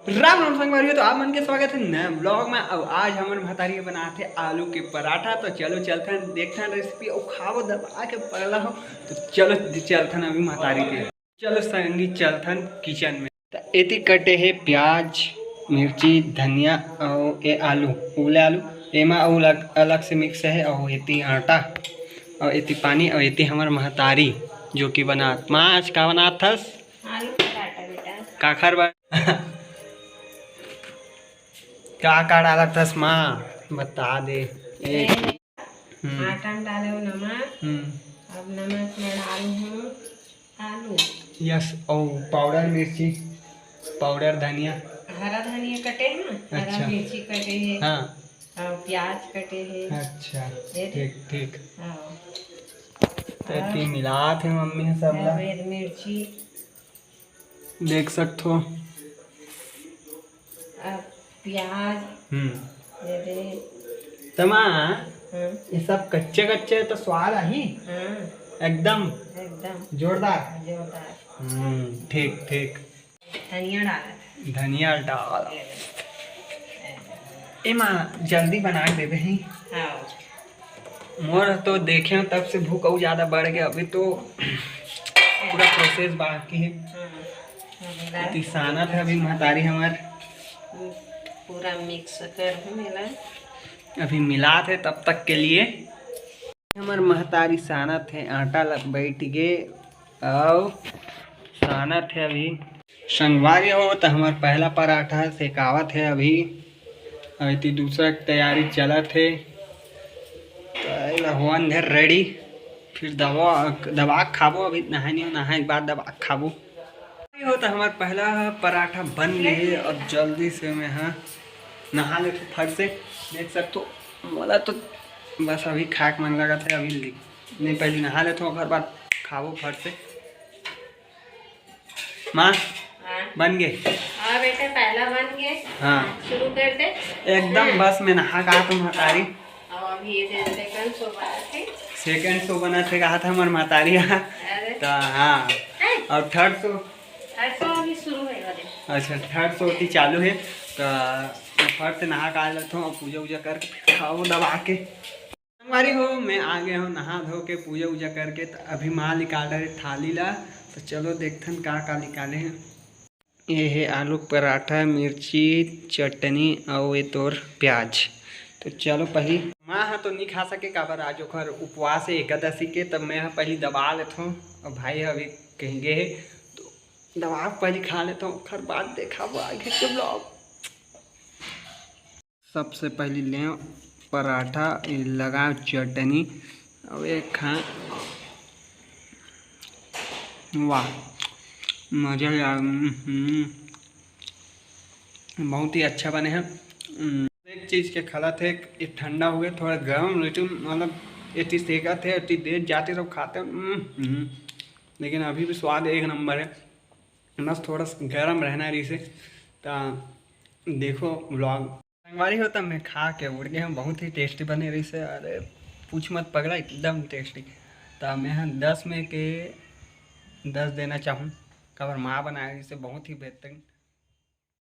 राम राम संगवारी हो तो आप मन के स्वागत है नए ब्लॉग में। अब आज हमारे महतारी बनाते आलू के पराठा। तो चलो चलते देखते हैं रेसिपी और खाओ दबा के पगला हो। तो चलो चलते अभी महतारी के चलो संगी चलते किचन में। तो एती कटे है प्याज मिर्ची धनिया और ये आलू उबले आलू एमा अलग अलग से मिक्स है। और एती आटा और एती पानी और एती हमारे महतारी जो कि बनात माँ आज का बनात थस आलू पराठा बेटा काखर बा का डाला थस माँ बता दे। आटा में डाले हो नमक। अब नमक में डालू हूँ आलू। यस और पाउडर मिर्ची पाउडर धनिया हरा धनिया कटे है ना। अच्छा। हरा मिर्ची कटे है। हाँ और प्याज कटे है। अच्छा ठीक ठीक। हाँ तो मिलात है मम्मी सब ला मिर्ची देख सकते हो। अब प्याज दे दे। तमा ये सब कच्चे कच्चे तो स्वाद आई एकदम एकदम जोरदार जोरदार। ठीक ठीक। धनिया डाला डाल ए माँ जल्दी बना दे भाई। मोर तो देखे तब से भूख और ज्यादा बढ़ गया। अभी तो पूरा प्रोसेस बाकी है। सानत है अभी महतारी हमार पूरा मिक्स कर मिला अभी मिलात है। तब तक के लिए हमार महतारी सानत है आटा बैठ गए और सानत है अभी संगवारी हो। तो हमार पहला पराठा सेकावत है अभी। अभी दूसरा तैयारी चलत है। तो हुआ रेडी फिर दवा खाबो। अभी नहाए नहीं नहाए के बाद दवा खाबो हो। तो हमारा पहला पराठा बन गया है। अब जल्दी से मैं हाँ नहा ले फट से देख सकते हो। बोला तो बस अभी खाक मन लगा था अभी नहीं पहले नहा लेते हो। घर बाद खाबो फट से। माँ बन गए। हाँ बेटा पहला बन गए। हाँ शुरू कर दे एकदम बस मैं नहा कहा तुम महतारी। अब अभी ये सेकंड शो बना थे। सेकंड शो बना थे कहा था हमारे महतारी। तो हाँ और थर्ड शो अभी शुरू है। अच्छा थर्ड शो की चालू है। तो फट से नहा का लेता हूँ और पूजा वूजा करके फिर खाओ दबा के हमारी हो। मैं आ गया हूँ नहा धो के पूजा वूजा करके। तो अभी माँ निकाल रहे थाली ला। तो चलो देखते हैं का निकाले हैं। ये है आलू पराठा मिर्ची चटनी और ये तोर प्याज। तो चलो पहली माँ हाँ तो नहीं खा सके काबर आज ओखर उपवास है एकादशी के। तब मैं पहली दबा लेता हूँ और भाई अभी कहीं गए तो दबा पहले खा लेता हूँ। खर बाद देखा वो आगे के ब्लॉग। सबसे पहले ले पराठा लगा चटनी और एक खा। वाह मज़ा आ बहुत ही अच्छा बने हैं। एक चीज़ के खला थे ये ठंडा हुए थोड़ा गर्म लेकिन मतलब ये चीज़ सेका थे इतनी देर जाते सब खाते लेकिन अभी भी स्वाद एक नंबर है। बस थोड़ा गर्म रहना रही से। तो देखो ब्लॉग संगवारी होता मैं खा के उड़ गए हम। बहुत ही टेस्टी बने रही से। अरे पूछ मत पगला एकदम टेस्टी। तो मैं 10 में के 10 देना चाहूँ। कबर माँ बनाए रही से बहुत ही बेहतरीन।